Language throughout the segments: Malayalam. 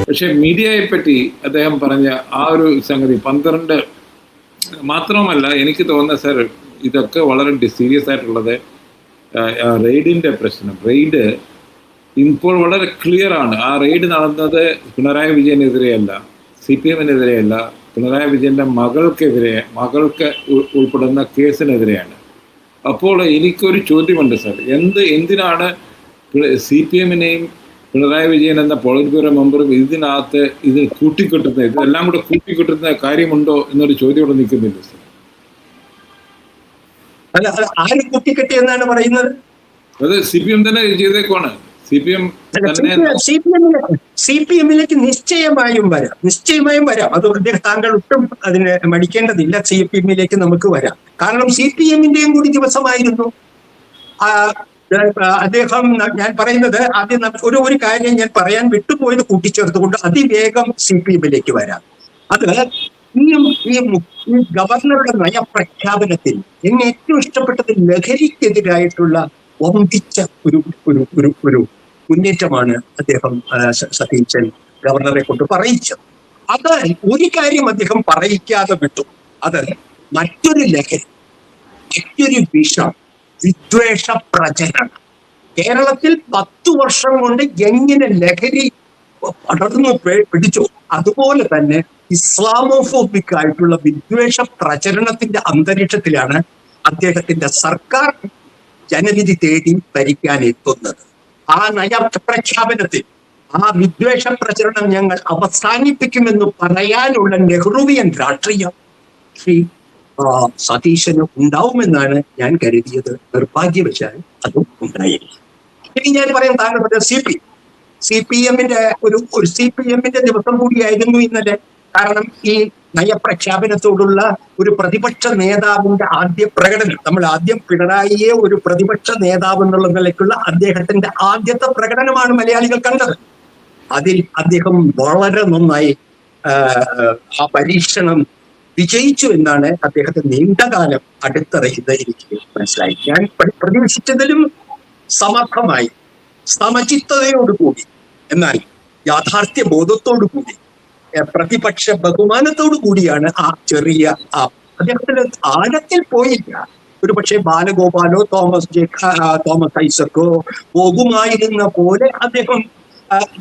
പക്ഷെ മീഡിയയെ പറ്റി അദ്ദേഹം പറഞ്ഞ ആ ഒരു സംഗതി 12 മാത്രമല്ല, എനിക്ക് തോന്നുന്നത് സർ, ഇതൊക്കെ വളരെ സീരിയസ് ആയിട്ടുള്ളത് റെയ്ഡിൻ്റെ പ്രശ്നം. റെയ്ഡ് ഇപ്പോൾ വളരെ ക്ലിയർ ആണ്. ആ റെയ്ഡ് നടന്നത് പിണറായി വിജയനെതിരെയല്ല, CPM-നെതിരെയല്ല, പിണറായി വിജയൻ്റെ മകൾക്ക് ഉൾപ്പെടുന്ന കേസിനെതിരെയാണ്. അപ്പോൾ എനിക്കൊരു ചോദ്യമുണ്ട് സർ, എന്തിനാണ് CPM-നെയും പിണറായി വിജയൻ എന്ന പോളിറ്റ് ബ്യൂറോ മെമ്പറും ഇതിനകത്ത് ഇത് കൂട്ടിക്കെട്ടുന്നത്? ഇതെല്ലാം കൂടെ കൂട്ടിക്കെട്ടുന്ന കാര്യമുണ്ടോ എന്നൊരു ചോദ്യം ഇവിടെ നിൽക്കുന്നില്ല സർ. അല്ല, ആര് കൂട്ടിക്കെട്ടിയെന്നാണ് പറയുന്നത്? അത് CPM തന്നെ ചെയ്തേക്കുവാണ്. CPM-ലേക്ക് നിശ്ചയമായും വരാം. അതുകൊണ്ട് താങ്കൾ ഒട്ടും അതിന് മടിക്കേണ്ടതില്ല. CPM-ലേക്ക് നമുക്ക് വരാം. കാരണം CPM-ന്റെയും കൂടി ദിവസമായിരുന്നു. അദ്ദേഹം, ഞാൻ പറയുന്നത് ആദ്യം ഒരു കാര്യം ഞാൻ പറയാൻ വിട്ടുപോയത് കൂട്ടിച്ചേർത്തുകൊണ്ട് അതിവേഗം CPM-ലേക്ക് വരാം. അത് ഈ ഗവർണറുടെ നയപ്രഖ്യാപനത്തിൽ എന്നെ ഏറ്റവും ഇഷ്ടപ്പെട്ടത് ലഹരിക്കെതിരായിട്ടുള്ള വമ്പിച്ച ഒരു മുന്നേറ്റമാണ് അദ്ദേഹം സതീശൻ ഗവർണറെ കൊണ്ട് പറയിച്ചത്. അത് ഒരു കാര്യം അദ്ദേഹം പറയിക്കാതെ വിട്ടു. അത് മറ്റൊരു ലഹരി, മറ്റൊരു വിഷം, വിദ്വേഷ പ്രചരണം. കേരളത്തിൽ 10 വർഷം കൊണ്ട് എങ്ങനെ ലഹരി പടർന്നു പിടിച്ചു, അതുപോലെ തന്നെ ഇസ്ലാമോഫോബിക് ആയിട്ടുള്ള വിദ്വേഷ പ്രചരണത്തിന്റെ അന്തരീക്ഷത്തിലാണ് അദ്ദേഹത്തിന്റെ സർക്കാർ ജനവിധി തേടി ഭരിക്കാൻ എത്തുന്നത്. ആ നയപ്രഖ്യാപനത്തിൽ ആ വിദ്വേഷ പ്രചരണം ഞങ്ങൾ അവസാനിപ്പിക്കുമെന്ന് പറയാനുള്ള നെഹ്റുവിയൻ രാഷ്ട്രീയം ശ്രീ സതീശന് ഉണ്ടാവുമെന്നാണ് ഞാൻ കരുതിയത്. നിർഭാഗ്യവശാൽ അതും ഉണ്ടായില്ല. ഇനി ഞാൻ പറയാൻ താങ്കൾ CPM-ന്റെ ഒരു CPM-ന്റെ ദിവസം കൂടിയായിരുന്നു ഇന്നലെ. കാരണം ഈ നയപ്രഖ്യാപനത്തോടുള്ള ഒരു പ്രതിപക്ഷ നേതാവിന്റെ ആദ്യ പ്രകടനം, നമ്മൾ ആദ്യം പിണറായിയെ ഒരു പ്രതിപക്ഷ നേതാവ് എന്നുള്ള നിലയ്ക്കുള്ള അദ്ദേഹത്തിന്റെ ആദ്യത്തെ പ്രകടനമാണ് മലയാളികൾ കണ്ടത്. അതിൽ അദ്ദേഹം വളരെ നന്നായി ആ പരീക്ഷണം വിജയിച്ചു എന്നാണ് അദ്ദേഹത്തെ നീണ്ടകാലം അടുത്തറിയുന്നത് എനിക്ക് മനസ്സിലായി. ഞാൻ പ്രതീക്ഷിച്ചതിലും സമർത്ഥമായി, സമചിത്തതയോടുകൂടി, എന്നാൽ യാഥാർത്ഥ്യ ബോധത്തോടുകൂടി, പ്രതിപക്ഷ ബഹുമാനത്തോടു കൂടിയാണ് ആ ചെറിയ അദ്ദേഹത്തിന് ആഴത്തിൽ പോയില്ല. ഒരു പക്ഷേ ബാലഗോപാലോ തോമസ് ഐസക്കോ പോകുമായിരുന്ന പോലെ അദ്ദേഹം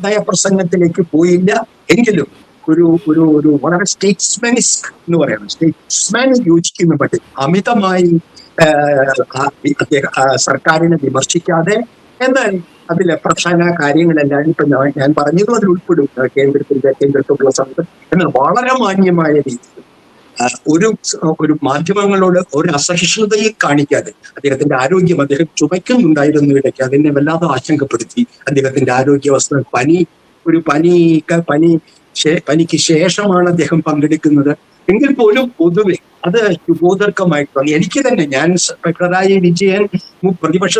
നയപ്രസംഗത്തിലേക്ക് പോയില്ല. എങ്കിലും ഒരു വളരെ സ്റ്റേറ്റ്സ്മാനിസ്ക് എന്ന് പറയണം, സ്റ്റേറ്റ്സ്മാൻ യോജിക്കുന്ന പറ്റി അമിതമായി സർക്കാരിനെ വിമർശിക്കാതെ, എന്നാൽ അതിലെ പ്രധാന കാര്യങ്ങളെല്ലാം ഇപ്പൊ ഞാൻ പറഞ്ഞതും അതിൽ ഉൾപ്പെടും. കേന്ദ്രത്തിലുള്ള സമയത്ത് എന്നാൽ വളരെ മാന്യമായ രീതിയിൽ ഒരു മാധ്യമങ്ങളോട് ഒരു അസഹിഷ്ണുതയും കാണിക്കാതെ അദ്ദേഹത്തിന്റെ ആരോഗ്യം, അദ്ദേഹം ചുമയ്ക്കുന്നുണ്ടായിരുന്നു ഇടയ്ക്ക്, അതിനെ വല്ലാതെ ആശങ്കപ്പെടുത്തി. അദ്ദേഹത്തിന്റെ ആരോഗ്യാവസ്ഥ, പനിക്ക് ശേഷമാണ് അദ്ദേഹം പങ്കെടുക്കുന്നത്. എങ്കിൽ പോലും പൊതുവെ അത് ശുഭോദർക്കമായിട്ട് തോന്നി എനിക്ക് തന്നെ. ഞാൻ പിണറായി വിജയൻ പ്രതിപക്ഷ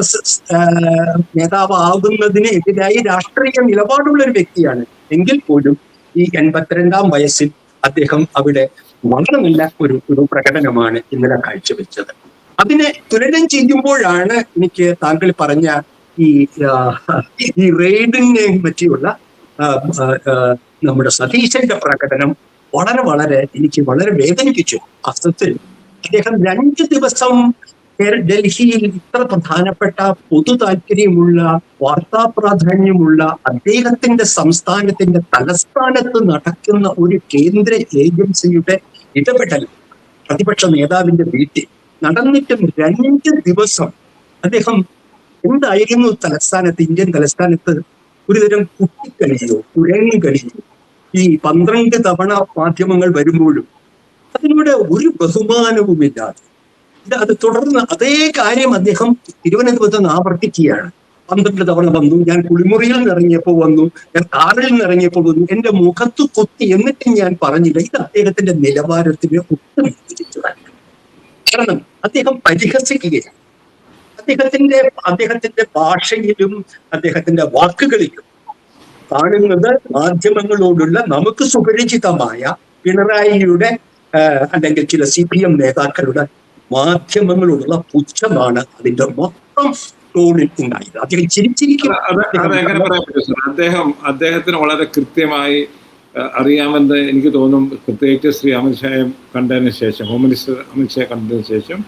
നേതാവാകുന്നതിന് എതിരായി രാഷ്ട്രീയ നിലപാടുള്ള ഒരു വ്യക്തിയാണ്. എങ്കിൽ പോലും ഈ 82-ാം വയസ്സിൽ അദ്ദേഹം അവിടെ വളരെ നല്ല ഒരു പ്രകടനമാണ് ഇന്നലെ കാഴ്ചവെച്ചത്. അതിനെ തുലനം ചെയ്യുമ്പോഴാണ് എനിക്ക് താങ്കൾ പറഞ്ഞ ഈ റെയ്ഡിനെ പറ്റിയുള്ള നമ്മുടെ സതീശന്റെ പ്രകടനം വളരെ എനിക്ക് വളരെ വേദനിപ്പിച്ചു. അസത്തിൽ അദ്ദേഹം 2 ദിവസം ഡൽഹിയിൽ ഇത്ര പ്രധാനപ്പെട്ട പൊതു താല്പര്യമുള്ള, വാർത്താ പ്രാധാന്യമുള്ള അദ്ദേഹത്തിന്റെ സംസ്ഥാനത്തിന്റെ തലസ്ഥാനത്ത് നടക്കുന്ന ഒരു കേന്ദ്ര ഏജൻസിയുടെ ഇടപെടൽ പ്രതിപക്ഷ നേതാവിന്റെ വീട്ടിൽ നടന്നിട്ടും 2 ദിവസം അദ്ദേഹം എന്തായിരുന്നു തലസ്ഥാനത്ത്, ഇന്ത്യൻ തലസ്ഥാനത്ത് ഒരുതരം കുട്ടിക്കളിയോ കുരങ്ങുകളിയോ ഈ 12 തവണ മാധ്യമങ്ങൾ വരുമ്പോഴും അതിനോട് ഒരു ബഹുമാനവുമില്ലാതെ അത് തുടർന്ന് അതേ കാര്യം അദ്ദേഹം തിരുവനന്തപുരത്ത് ആവർത്തിക്കുകയാണ്. 12 തവണ വന്നു, ഞാൻ കുളിമുറിയിൽ നിന്ന് ഇറങ്ങിയപ്പോൾ വന്നു, ഞാൻ കാറിൽ നിന്ന് ഇറങ്ങിയപ്പോൾ വന്നു, എന്റെ മുഖത്ത് കൊത്തി, എന്നിട്ടും ഞാൻ പറഞ്ഞില്ല. ഇത് അദ്ദേഹത്തിന്റെ നിലവാരത്തിന് ഒട്ടും യോജിച്ചതല്ല. കാരണം അദ്ദേഹം പരിഹസിക്കുകയാണ്. അദ്ദേഹത്തിന്റെ ഭാഷയിലും അദ്ദേഹത്തിന്റെ വാക്കുകളിലും കാണുന്നത് മാധ്യമങ്ങളോടുള്ള നമുക്ക് സുപരിചിതമായ പിണറായിയുടെ അല്ലെങ്കിൽ ചില CPM നേതാക്കളുടെ മാധ്യമങ്ങളോടുള്ള പുച്ഛമാണ് അതിന്റെ മൊത്തം ടോണിൽ ഉണ്ടായത്. അദ്ദേഹം ചിരിച്ചിരിക്കും. അതെങ്ങനെ പറയാൻ പറ്റും സർ? അദ്ദേഹത്തിന് വളരെ കൃത്യമായി അറിയാമെന്ന് എനിക്ക് തോന്നും. പ്രത്യേകിച്ച് ശ്രീ അമിത്ഷായെ കണ്ടതിന് ശേഷം, ഹോം മിനിസ്റ്റർ അമിത്ഷായെ കണ്ടതിന് ശേഷം,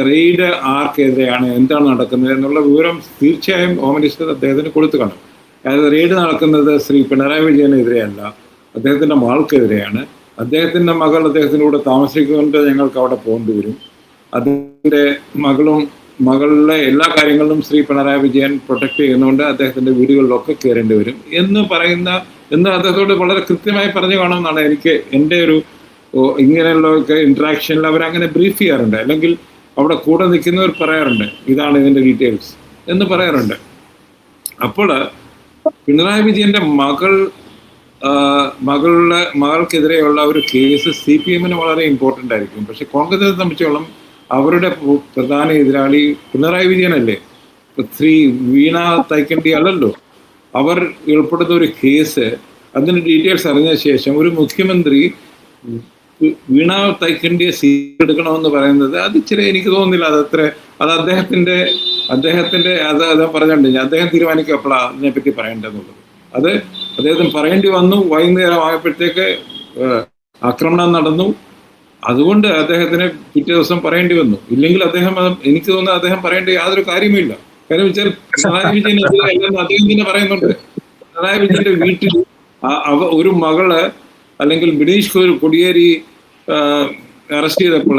റെയ്ഡ് ആർക്കെതിരെയാണ്, എന്താണ് നടക്കുന്നത് എന്നുള്ള വിവരം തീർച്ചയായും ഹോം മിനിസ്റ്റർ അദ്ദേഹത്തിന് കൊടുത്തു കാണും. അതായത് റെയ്ഡ് നടക്കുന്നത് ശ്രീ പിണറായി വിജയനെതിരെയല്ല, അദ്ദേഹത്തിൻ്റെ മകൾക്കെതിരെയാണ്. അദ്ദേഹത്തിൻ്റെ മകൾ അദ്ദേഹത്തിൻ്റെ കൂടെ താമസിക്കുന്നുണ്ട്, ഞങ്ങൾക്ക് അവിടെ പോകേണ്ടി വരും. അതിൻ്റെ മകളുടെ എല്ലാ കാര്യങ്ങളിലും ശ്രീ പിണറായി വിജയൻ പ്രൊട്ടക്ട് ചെയ്യുന്നതുകൊണ്ട് അദ്ദേഹത്തിൻ്റെ വീടുകളിലൊക്കെ കയറേണ്ടി വരും എന്ന് അദ്ദേഹത്തോട് വളരെ കൃത്യമായി പറഞ്ഞു കാണുമെന്നാണ് എൻ്റെ ഒരു ഇങ്ങനെയുള്ളതൊക്കെ ഇൻട്രാക്ഷനിൽ അവരങ്ങനെ ബ്രീഫ് ചെയ്യാറുണ്ട്. അല്ലെങ്കിൽ അവിടെ കൂടെ നിൽക്കുന്നവർ പറയാറുണ്ട്, ഇതാണ് ഇതിൻ്റെ ഡീറ്റെയിൽസ് എന്ന് പറയാറുണ്ട്. അപ്പോൾ പിണറായി വിജയൻ്റെ മകൾക്കെതിരെയുള്ള ഒരു കേസ് CPM-ന് വളരെ ഇമ്പോർട്ടൻ്റ് ആയിരിക്കും. പക്ഷെ കോൺഗ്രസിനെ സംബന്ധിച്ചോളം അവരുടെ പ്രധാന എതിരാളി പിണറായി വിജയനല്ലേ, ശ്രീ വീണ തൈക്കണ്ടി അല്ലല്ലോ. അവർ ഉൾപ്പെടുന്ന ഒരു കേസ്, അതിൻ്റെ ഡീറ്റെയിൽസ് അറിഞ്ഞ ശേഷം ഒരു മുഖ്യമന്ത്രി വീണ തൈക്കണ്ടിയെ സീറ്റ് എടുക്കണമെന്ന് പറയുന്നത് അത് ഇച്ചിരി എനിക്ക് തോന്നുന്നില്ല. അത് അദ്ദേഹത്തിൻ്റെ അദ്ദേഹം പറഞ്ഞിട്ടുണ്ട്, അദ്ദേഹം തീരുമാനിക്കും എപ്പോഴാണ് അതിനെപ്പറ്റി പറയേണ്ടതെന്നുള്ളത്. അത് അദ്ദേഹത്തിന് പറയേണ്ടി വന്നു. വൈകുന്നേരം ആയപ്പോഴത്തേക്ക് ആക്രമണം നടന്നു. അതുകൊണ്ട് അദ്ദേഹത്തിന് പിറ്റേ ദിവസം പറയേണ്ടി വന്നു. ഇല്ലെങ്കിൽ എനിക്ക് തോന്നുന്നത് അദ്ദേഹം പറയേണ്ട യാതൊരു കാര്യമില്ല. കാര്യം വെച്ചാൽ പിണറായി വിജയൻ എതിരെയല്ലെന്ന് അദ്ദേഹം തന്നെ പറയുന്നുണ്ട്. പിണറായി വിജയന്റെ വീട്ടിൽ ഒരു മകള് അല്ലെങ്കിൽ ബിനീഷ് കൊടിയേരി അറസ്റ്റ് ചെയ്തപ്പോൾ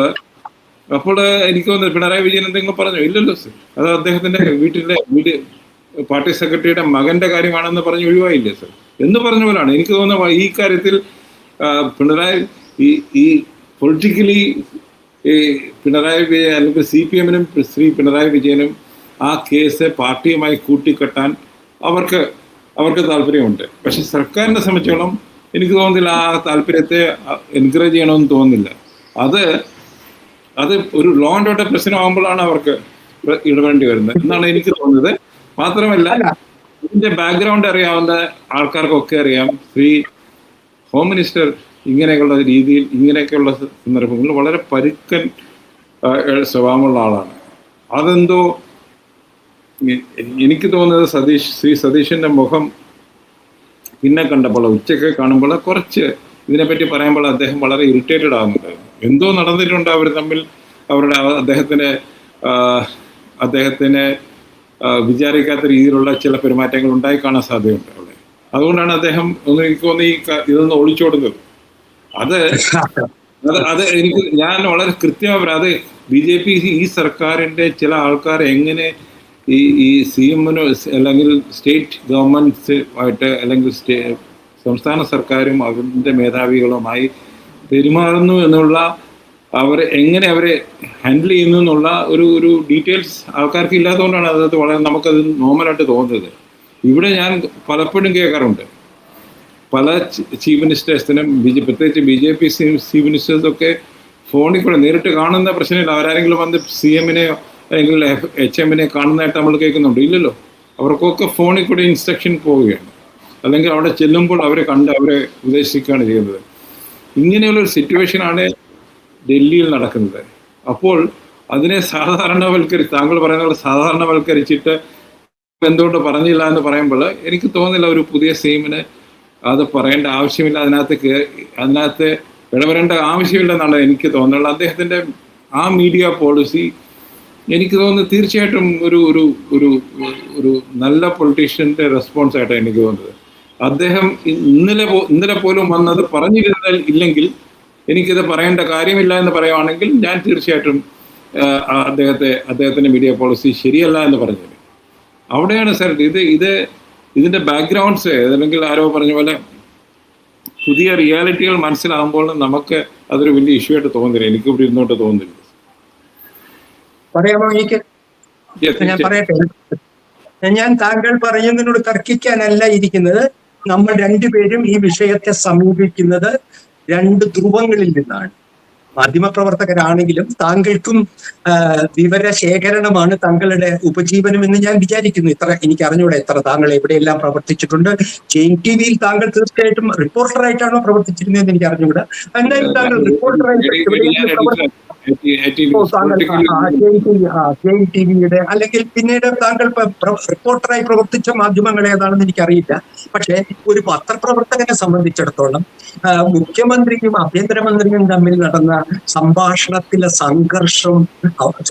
എനിക്ക് തോന്നുന്നത് പിണറായി വിജയൻ എന്തെങ്കിലും പറഞ്ഞു? ഇല്ലല്ലോ സർ. അത് അദ്ദേഹത്തിന്റെ വീട് പാർട്ടി സെക്രട്ടറിയുടെ മകന്റെ കാര്യമാണെന്ന് പറഞ്ഞ് ഒഴിവായില്ലേ സർ എന്ന് പറഞ്ഞ പോലാണ്. എനിക്ക് തോന്നുന്നത് ഈ കാര്യത്തിൽ പിണറായി ഈ പൊളിറ്റിക്കലി പിണറായി വിജയൻ അല്ലെങ്കിൽ CPM-നും ശ്രീ പിണറായി വിജയനും ആ കേസ് പാർട്ടിയുമായി കൂട്ടിക്കെട്ടാൻ അവർക്ക് താല്പര്യമുണ്ട്. പക്ഷെ സർക്കാരിനെ സംബന്ധിച്ചോളം എനിക്ക് തോന്നുന്നില്ല ആ താല്പര്യത്തെ എൻകറേജ് ചെയ്യണമെന്ന് തോന്നുന്നില്ല. അത് ഒരു ലോ ആൻഡ് ഓർഡർ പ്രശ്നമാകുമ്പോഴാണ് അവർക്ക് ഇടപെടേണ്ടി വരുന്നത് എന്നാണ് എനിക്ക് തോന്നുന്നത്. മാത്രമല്ല, ഇതിന്റെ ബാക്ക്ഗ്രൗണ്ട് അറിയാവുന്ന ആൾക്കാർക്കൊക്കെ അറിയാം, ശ്രീ ഹോം മിനിസ്റ്റർ ഇങ്ങനെയൊക്കെയുള്ള രീതിയിൽ ഇങ്ങനെയൊക്കെയുള്ള സന്ദർഭങ്ങളിൽ വളരെ പരുക്കൻ സ്വഭാവമുള്ള ആളാണ്. അതെന്തോ എനിക്ക് തോന്നുന്നത് ശ്രീ സതീഷിന്റെ മുഖം പിന്നെ കണ്ടപ്പോൾ, ഉച്ചയ്ക്ക് കാണുമ്പോൾ കുറച്ച് ഇതിനെപ്പറ്റി പറയുമ്പോൾ അദ്ദേഹം വളരെ ഇറിറ്റേറ്റഡ് ആകുന്നുണ്ടായിരുന്നു. എന്തോ നടന്നിട്ടുണ്ട് അവർ തമ്മിൽ. അദ്ദേഹത്തിന് വിചാരിക്കാത്ത രീതിയിലുള്ള ചില പെരുമാറ്റങ്ങൾ ഉണ്ടായി കാണാൻ സാധ്യതയുണ്ട് അവിടെ. അതുകൊണ്ടാണ് അദ്ദേഹം എനിക്ക് തോന്നി ഇതൊന്ന് ഒളിച്ചോടുന്നത്. അത് ഞാൻ വളരെ കൃത്യമായി പറയാം. അത് BJP ഈ സർക്കാരിൻ്റെ ചില ആൾക്കാർ എങ്ങനെ ഈ CM-നോ അല്ലെങ്കിൽ സ്റ്റേറ്റ് ഗവൺമെൻറ്റ്സുമായിട്ട് അല്ലെങ്കിൽ സംസ്ഥാന സർക്കാരും അവരുടെ മേധാവികളുമായി പെരുമാറുന്നു എന്നുള്ള എങ്ങനെ അവരെ ഹാൻഡിൽ ചെയ്യുന്നു എന്നുള്ള ഒരു ഡീറ്റെയിൽസ് ആൾക്കാർക്ക് ഇല്ലാത്തതുകൊണ്ടാണ് അത് വളരെ നമുക്കത് നോർമലായിട്ട് തോന്നുന്നത്. ഇവിടെ ഞാൻ പലപ്പോഴും കേൾക്കാറുണ്ട് പല ചീഫ് മിനിസ്റ്റേഴ്സിനും പ്രത്യേകിച്ച് BJP ചീഫ് മിനിസ്റ്റേഴ്സൊക്കെ ഫോണിൽ കൂടെ നേരിട്ട് കാണുന്ന പ്രശ്നമില്ല. അവരാരെങ്കിലും വന്ന് CM-നെയോ അല്ലെങ്കിൽ HM-നെ കാണുന്നതായിട്ട് നമ്മൾ കേൾക്കുന്നുണ്ട്? ഇല്ലല്ലോ. അവർക്കൊക്കെ ഫോണിൽ കൂടെ ഇൻസ്ട്രക്ഷൻ പോവുകയാണ്, അല്ലെങ്കിൽ അവിടെ ചെല്ലുമ്പോൾ അവരെ കണ്ട് അവരെ ഉപദേശിക്കുകയാണ് ചെയ്യുന്നത്. ഇങ്ങനെയുള്ളൊരു സിറ്റുവേഷനാണ് ഡൽഹിയിൽ നടക്കുന്നത്. അപ്പോൾ അതിനെ താങ്കൾ പറയുന്നത് സാധാരണവൽക്കരിച്ചിട്ട് എന്തുകൊണ്ട് പറഞ്ഞില്ല എന്ന് പറയുമ്പോൾ എനിക്ക് തോന്നുന്നില്ല ഒരു പുതിയ CM-ന് അത് പറയേണ്ട ആവശ്യമില്ല, അതിനകത്ത് ഇടപെടേണ്ട ആവശ്യമില്ലെന്നാണ് എനിക്ക് തോന്നുന്നത്. അദ്ദേഹത്തിൻ്റെ ആ മീഡിയ പോളിസി എനിക്ക് തോന്നുന്നത് തീർച്ചയായിട്ടും ഒരു നല്ല പൊളിറ്റീഷ്യൻ്റെ റെസ്പോൺസ് ആയിട്ടാണ് എനിക്ക് തോന്നുന്നത്. അദ്ദേഹം ഇന്നലെ പോലും വന്നത് ഇല്ലെങ്കിൽ എനിക്കിത് പറയേണ്ട കാര്യമില്ല എന്ന് പറയുവാണെങ്കിൽ ഞാൻ തീർച്ചയായിട്ടും അദ്ദേഹത്തിൻ്റെ മീഡിയ പോളിസി ശരിയല്ല എന്ന് പറഞ്ഞത്. അവിടെയാണ് സാർ ഇതിൻ്റെ ബാക്ക്ഗ്രൗണ്ട്സ്, അല്ലെങ്കിൽ ആരോ പറഞ്ഞ പോലെ പുതിയ റിയാലിറ്റികൾ മനസ്സിലാകുമ്പോൾ നമുക്ക് അതൊരു വലിയ ഇഷ്യൂ ആയിട്ട് തോന്നുന്നില്ല. എനിക്ക് ഇവിടെ ഇരുന്നോട്ട് തോന്നുന്നില്ല. പറയാമോ? ഞാൻ പറയട്ടെ. ഞാൻ താങ്കൾ പറയുന്നതിനോട് തർക്കിക്കാനല്ല ഇരിക്കുന്നത്. നമ്മൾ രണ്ടുപേരും ഈ വിഷയത്തെ സമീപിക്കുന്നത് രണ്ട് ധ്രുവങ്ങളിൽ നിന്നാണ്. മാധ്യമപ്രവർത്തകരാണെങ്കിലും താങ്കൾക്കും വിവരശേഖരണമാണ് താങ്കളുടെ ഉപജീവനം എന്ന് ഞാൻ വിചാരിക്കുന്നു. എനിക്ക് അറിഞ്ഞൂടെ താങ്കൾ എവിടെയെല്ലാം പ്രവർത്തിച്ചിട്ടുണ്ട്. ചെയിൻ TV-യിൽ താങ്കൾ തീർച്ചയായിട്ടും റിപ്പോർട്ടറായിട്ടാണോ പ്രവർത്തിച്ചിരുന്നതെന്ന് എനിക്ക് അറിഞ്ഞുകൂടാ. എന്നാലും താങ്കൾ റിപ്പോർട്ടറായിട്ട് JTVയുടെ അല്ലെങ്കിൽ പിന്നീട് താങ്കൾ റിപ്പോർട്ടറായി പ്രവർത്തിച്ച മാധ്യമങ്ങൾ ഏതാണെന്ന് എനിക്കറിയില്ല. പക്ഷേ ഒരു പത്രപ്രവർത്തകനെ സംബന്ധിച്ചിടത്തോളം മുഖ്യമന്ത്രിയും ആഭ്യന്തരമന്ത്രിയും തമ്മിൽ നടന്ന സംഭാഷണത്തിലെ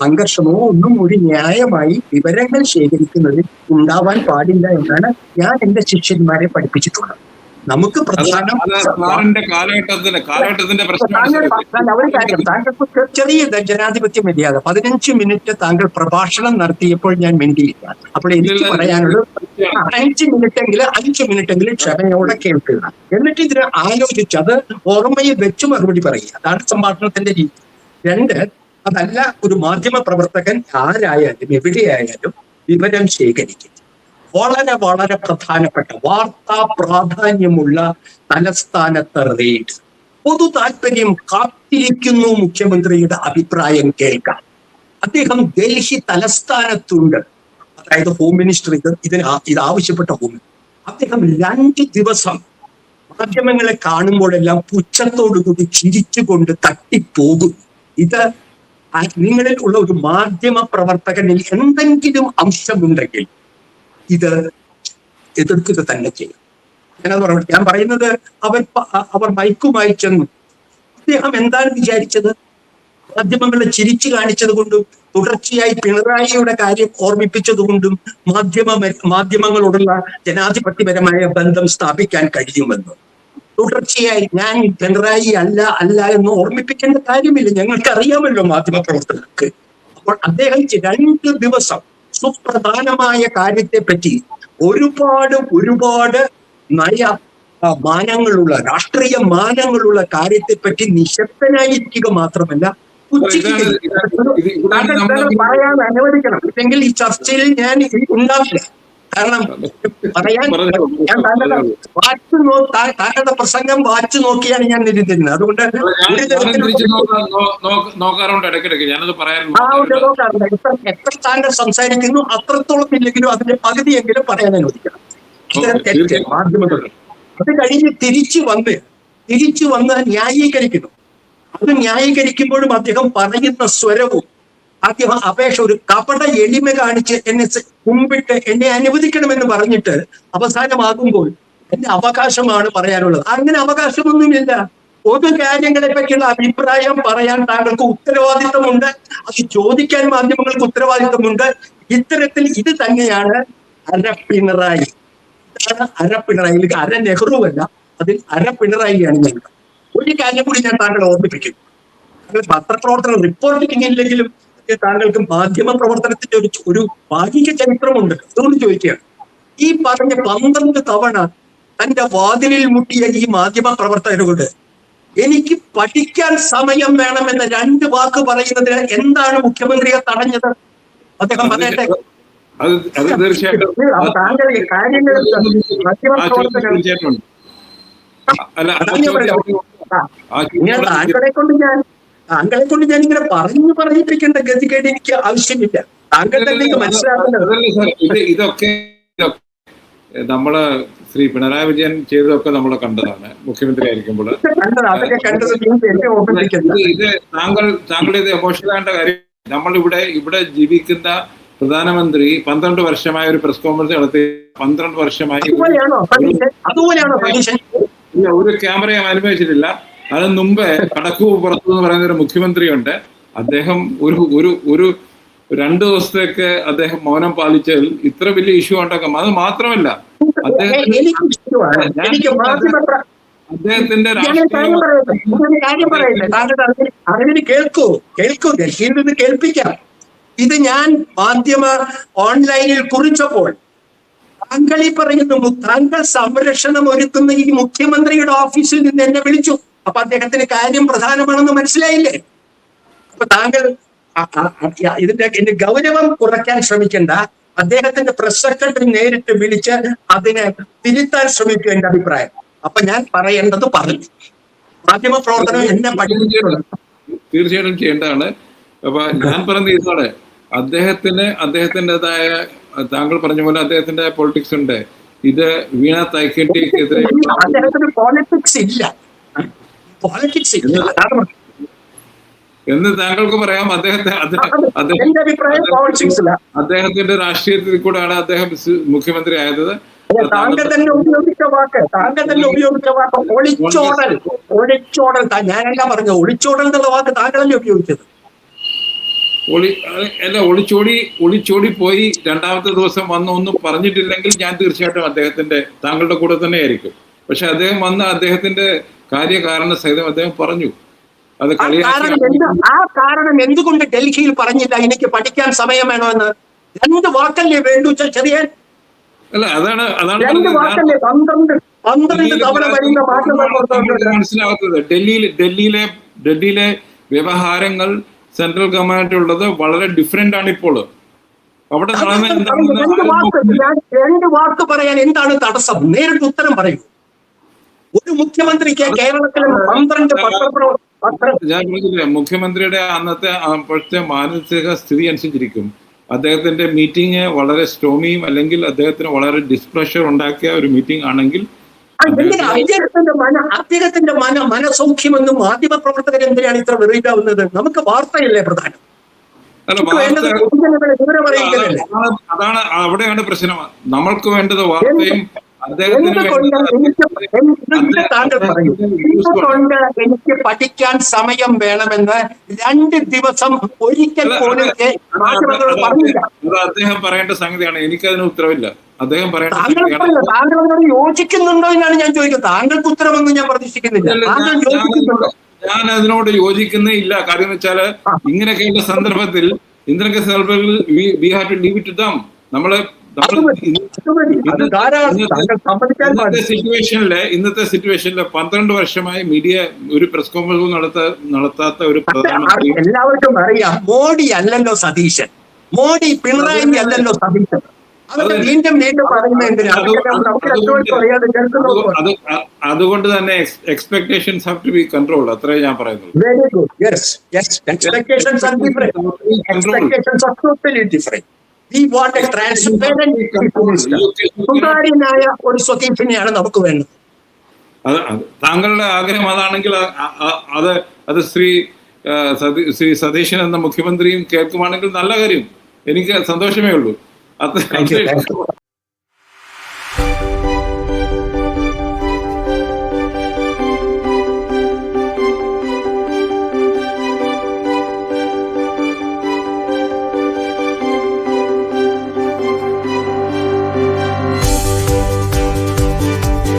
സംഘർഷമോ ഒന്നും ഒരു ന്യായമായി വിവരങ്ങൾ ശേഖരിക്കുന്നതിൽ ഉണ്ടാവാൻ പാടില്ല എന്നാണ് ഞാൻ എന്റെ ശിഷ്യന്മാരെ പഠിപ്പിച്ചിട്ടുള്ളത്. നമുക്ക് പ്രധാനം താങ്കൾക്ക് ചെറിയ ജനാധിപത്യ മര്യാദ. 15 മിനിറ്റ് താങ്കൾ പ്രഭാഷണം നടത്തിയപ്പോൾ ഞാൻ മിണ്ടിയില്ല. അപ്പോൾ എനിക്ക് പറയാനുള്ളത് 5 മിനിറ്റെങ്കിലും ക്ഷമയോടെ കേൾക്കുക. എന്നിട്ട് ഇതിനെ ആലോചിച്ചത് ഓർമ്മയിൽ വെച്ച് മറുപടി പറയുക. അതാണ് സംഭാഷണത്തിന്റെ രീതി. 2, അതല്ല, ഒരു മാധ്യമ പ്രവർത്തകൻ ആരായാലും എവിടെയായാലും വിവരം ശേഖരിക്കും. വളരെ വളരെ പ്രധാനപ്പെട്ട വാർത്താ പ്രാധാന്യമുള്ള തലസ്ഥാനത്തെ റെയ്ഡ്, പൊതു താല്പര്യം കാത്തിരിക്കുന്നു മുഖ്യമന്ത്രിയുടെ അഭിപ്രായം കേൾക്കാൻ. അദ്ദേഹം ഡൽഹി തലസ്ഥാനത്തുണ്ട്, അതായത് ഹോം മിനിസ്റ്റർ ഇത് ആവശ്യപ്പെട്ട ഹോം മിനിസ്റ്റർ. അദ്ദേഹം 2 ദിവസം മാധ്യമങ്ങളെ കാണുമ്പോഴെല്ലാം പുച്ഛത്തോടുകൂടി ചിരിച്ചുകൊണ്ട് തട്ടിപ്പോകും. ഇത് നിങ്ങളിൽ ഉള്ള ഒരു മാധ്യമ പ്രവർത്തകനിൽ എന്തെങ്കിലും അംശമുണ്ടെങ്കിൽ ഇത് എതിർക്കുക തന്നെ ചെയ്യും. ഞാൻ പറയുന്നത് അവർ മൈക്കുമായി ചെന്നു. അദ്ദേഹം എന്താണ് വിചാരിച്ചത്? മാധ്യമങ്ങളെ ചിരിച്ചു കാണിച്ചത് കൊണ്ടും തുടർച്ചയായി പിണറായിയുടെ കാര്യം ഓർമ്മിപ്പിച്ചത് കൊണ്ടും മാധ്യമങ്ങളോടുള്ള ജനാധിപത്യപരമായ ബന്ധം സ്ഥാപിക്കാൻ കഴിയുമെന്ന് തുടർച്ചയായി ഞാൻ പിണറായി അല്ല എന്ന് ഓർമ്മിപ്പിക്കേണ്ട കാര്യമില്ല. ഞങ്ങൾക്കറിയാമല്ലോ മാധ്യമ പ്രവർത്തകർക്ക്. അപ്പോൾ അദ്ദേഹം 2 ദിവസം സുപ്രധാനമായ കാര്യത്തെ പറ്റി ഒരുപാട് മാനങ്ങളുള്ള രാഷ്ട്രീയ മാനങ്ങളുള്ള കാര്യത്തെ പറ്റി നിശബ്ദനായിരിക്കുക മാത്രമല്ല പറയാൻ അനുവദിക്കണം. ഇല്ലെങ്കിൽ ഈ ചർച്ചയിൽ ഞാൻ ഉണ്ടാവില്ല. കാരണം താങ്കളുടെ പ്രസംഗം വായിച്ചു നോക്കിയാണ് ഞാൻ ഇരുന്നിരുന്നത്. അതുകൊണ്ട് എത്ര താങ്കൾ സംസാരിക്കുന്നു അത്രത്തോളം ഇല്ലെങ്കിലും അതിന്റെ പകുതിയെങ്കിലും പറയാൻ അനുവദിക്കണം. തെറ്റ് മാധ്യമങ്ങൾ. അത് കഴിഞ്ഞ് തിരിച്ചു വന്ന് ന്യായീകരിക്കുന്നു. അത് ന്യായീകരിക്കുമ്പോഴും അദ്ദേഹം പറയുന്ന സ്വരവും അദ്ദേഹം ഒരു കപട എളിമ കാണിച്ച് എന്നെ കുമ്പിട്ട് എന്നെ അനുവദിക്കണമെന്ന് പറഞ്ഞിട്ട് അവസാനമാകുമ്പോൾ എന്റെ അവകാശമാണ് പറയാനുള്ളത്. അങ്ങനെ അവകാശമൊന്നുമില്ല. പൊതു കാര്യങ്ങളെ പറ്റിയുള്ള അഭിപ്രായം പറയാൻ താങ്കൾക്ക് ഉത്തരവാദിത്വമുണ്ട്. അത് ചോദിക്കാൻ മാധ്യമങ്ങൾക്ക് ഉത്തരവാദിത്വമുണ്ട്. ഇത്തരത്തിൽ ഇത് തന്നെയാണ് അരപ്പിണറായി. അരപ്പിണറായി, അര നെഹ്റുവല്ല, അതിൽ അരപ്പിണറായിയാണ് ഞങ്ങൾ. ഒരു കാര്യം കൂടി ഞാൻ താങ്കളെ ഓർമ്മിപ്പിക്കും. പത്രപ്രവർത്തനം റിപ്പോർട്ടിങ്ങില്ലെങ്കിലും താങ്കൾക്ക് മാധ്യമ പ്രവർത്തനത്തിന്റെ ഒരു ഭാഗിക ചരിത്രമുണ്ട്. അതുകൊണ്ട് ചോദിക്കുകയാണ്, ഈ പറഞ്ഞ 12 തവണ തന്റെ വാതിലിൽ മുട്ടിയ ഈ മാധ്യമ പ്രവർത്തകരോട് എനിക്ക് പഠിക്കാൻ സമയം വേണമെന്ന 2 വാക്ക് പറയുന്നതിന് എന്താണ് മുഖ്യമന്ത്രിയെ തടഞ്ഞത്? അദ്ദേഹം പറയട്ടെ. താങ്കൾ ഈ കാര്യങ്ങൾ മാധ്യമ പ്രവർത്തകർ താങ്കളെ കൊണ്ട് ഞാൻ ഇങ്ങനെ പറഞ്ഞിപ്പിക്കേണ്ട ഗതികേട് എനിക്ക് ആവശ്യമില്ല. താങ്കൾ തന്നെ ഇത് മനസ്സിലാക്കുന്നത്. ഇതൊക്കെ നമ്മള് ശ്രീ പിണറായി വിജയൻ ചെയ്തതൊക്കെ നമ്മൾ കണ്ടതാണ് മുഖ്യമന്ത്രി ആയിരിക്കുമ്പോൾ. ഇത് താങ്കളുടെ ഇത് എമോഷണൽ ആകേണ്ട കാര്യം. ഇവിടെ ജീവിക്കുന്ന പ്രധാനമന്ത്രി 12 വർഷമായ ഒരു പ്രസ് കോൺഫറൻസ് നടത്തി 12 വർഷമായി ഒരു ക്യാമറയും അനുഭവിച്ചിട്ടില്ല. അതിന് മുമ്പേ കടക്കു പുറത്തു എന്ന് പറയുന്ന ഒരു മുഖ്യമന്ത്രിയുണ്ട്. അദ്ദേഹം ഒരു 2 ദിവസത്തേക്ക് അദ്ദേഹം മൗനം പാലിച്ചതിൽ ഇത്ര വലിയ ഇഷ്യൂ ഉണ്ടാക്കാം. അത് മാത്രമല്ല അദ്ദേഹത്തിന്റെ കേൾപ്പിക്കാം. ഇത് ഞാൻ മാധ്യമ ഓൺലൈനിൽ കുറിച്ചപ്പോൾ താങ്കൾ ഈ പറയുന്നു, താങ്കൾ സംരക്ഷണം ഒരുക്കുന്ന ഈ മുഖ്യമന്ത്രിയുടെ ഓഫീസിൽ നിന്ന് എന്നെ വിളിച്ചു. അപ്പൊ അദ്ദേഹത്തിന് കാര്യം പ്രധാനമാണെന്ന് മനസ്സിലായില്ലേ? അപ്പൊ താങ്കൾ എന്റെ ഗൗരവം കുറയ്ക്കാൻ ശ്രമിക്കേണ്ട. അദ്ദേഹത്തിന്റെ പ്രസ് സെക്രട്ടറി നേരിട്ട് വിളിച്ച് അതിനെ തിരുത്താൻ ശ്രമിക്കും എന്റെ അഭിപ്രായം. അപ്പൊ ഞാൻ പറയേണ്ടത് പറഞ്ഞു. മാധ്യമ പ്രവർത്തനം എന്നെ പഠിപ്പിച്ചിട്ടുണ്ട്. തീർച്ചയായിട്ടും ചെയ്യേണ്ടതാണ്. അപ്പൊ ഞാൻ പറഞ്ഞ ഇതോടെ അദ്ദേഹത്തിൻ്റെതായ താങ്കൾ പറഞ്ഞ പോലെ അദ്ദേഹത്തിന്റെ പൊളിറ്റിക്സ് ഉണ്ട്. ഇത് വീണ തൈക്കണ്ടിക്കെതിരെ അദ്ദേഹത്തിന് പോളിറ്റിക്സ് ഇല്ല. എന്ന് താങ്കൾക്ക് പറയാം. എന്റെ അഭിപ്രായം പോളിറ്റിക്സില. അദ്ദേഹത്തിന്റെ രാഷ്ട്രീയത്തിൽ കൂടെയാണ് അദ്ദേഹം മുഖ്യമന്ത്രി ആയത്. താങ്കൾ തന്നെ ഉപയോഗിച്ച വാക്ക് ഒളിച്ചോടൽ. ഞാനല്ല പറഞ്ഞു, ഒളിച്ചോടൽ എന്നുള്ള വാക്ക് താങ്കളല്ലേ ഉപയോഗിച്ചത്. ഒളിച്ചോടി പോയി രണ്ടാമത്തെ ദിവസം വന്ന് ഒന്നും പറഞ്ഞിട്ടില്ലെങ്കിൽ ഞാൻ തീർച്ചയായിട്ടും താങ്കളുടെ കൂടെ തന്നെ ആയിരിക്കും. പക്ഷെ അദ്ദേഹം വന്ന് അദ്ദേഹത്തിന്റെ കാര്യകാരണ സഹിതം അദ്ദേഹം പറഞ്ഞു. അത് ആ കാരണം എന്തുകൊണ്ട് ഡൽഹിയിൽ പറഞ്ഞില്ല എനിക്ക് പഠിക്കാൻ സമയം വേണമെന്ന്? 2 വാക്കല്ലേ വേണ്ടു ചെറിയ. അല്ല, അതാണ് 2 വാക്കല്ലേ 12 തവണ വരുന്ന മനസ്സിലാകാത്തത്. ഡൽഹിയിലെ വ്യവഹാരങ്ങൾ സെൻട്രൽ ഗവൺമെന്റ് ഉള്ളത് വളരെ ഡിഫറെന്റ് ആണ് ഇപ്പോൾ. അവിടെ 2 വാക്ക് പറയാൻ എന്താണ് തടസ്സം? നേരിട്ട് ഉത്തരം പറയൂ. ഒരു മുഖ്യമന്ത്രിക്ക് കേരളത്തിലെ 12 ഞാൻ പറഞ്ഞില്ലേ, മുഖ്യമന്ത്രിയുടെ അപ്പോഴത്തെ മാനസിക സ്ഥിതി അനുസരിച്ചിരിക്കും. അദ്ദേഹത്തിന്റെ മീറ്റിംഗ് വളരെ സ്റ്റോമിയും അല്ലെങ്കിൽ അദ്ദേഹത്തിന് വളരെ ഡിസ്പ്ലഷർ ഉണ്ടാക്കിയ ഒരു മീറ്റിംഗ് ആണെങ്കിൽ അദ്ദേഹത്തിന്റെ മനസൗഖ്യമെന്നും മാധ്യമ പ്രവർത്തകർ എന്തിനാണ് ഇത്ര വെറിയിട്ടാവുന്നത്? നമുക്ക് വാർത്തയല്ലേ പ്രധാനം. അതാണ് അവിടെയാണ് പ്രശ്നം. നമ്മൾക്ക് വേണ്ടത് വാർത്തയും എനിക്ക് പഠിക്കാൻ സമയം വേണമെന്ന് 2 ദിവസം ഒരിക്കൽ പോലും പറഞ്ഞില്ല. അദ്ദേഹം പറയേണ്ട സംഗതിയാണ്. എനിക്കതിന് ഉത്തരവില്ല. അദ്ദേഹം താങ്കളോട് യോജിക്കുന്നുണ്ടോ എന്നാണ് ഞാൻ ചോദിക്കുന്നത്. താങ്കൾക്ക് ഉത്തരവൊന്നും ഞാൻ പ്രതീക്ഷിക്കുന്നില്ല. ഞാൻ അതിനോട് യോജിക്കുന്നേ ഇല്ല. കാര്യം എന്ന് വെച്ചാല് ഇങ്ങനെയൊക്കെയുള്ള സന്ദർഭത്തിൽ we have to leave it to them. ഇന്നത്തെ സിറ്റുവേഷനില് 12 വർഷമായി മീഡിയ ഒരു പ്രസ് കോൺഫറൻസ് നടത്താത്ത ഒരു പ്രധാനമന്ത്രി. എല്ലാവർക്കും അറിയാം, മോഡി അല്ലല്ലോ സതീശൻ, മോഡി പിണറായി അല്ലല്ലോ സതീശൻ. അതുകൊണ്ട് തന്നെ expectations have to be control. അത്രേ ഞാൻ പറയുന്നത്. Very good. Yes, expectations are different. Expectations are totally different. We want a transparent, സുതാര്യനായ ഒരു സ്വതീക്ഷനെയാണ് നമുക്ക് വേണ്ടത്. താങ്കളുടെ ആഗ്രഹം അതാണെങ്കിൽ അത് ശ്രീ സതീശൻ എന്ന മുഖ്യമന്ത്രിയും കേൾക്കുവാണെങ്കിൽ നല്ല കാര്യം. എനിക്ക് സന്തോഷമേ ഉള്ളൂ.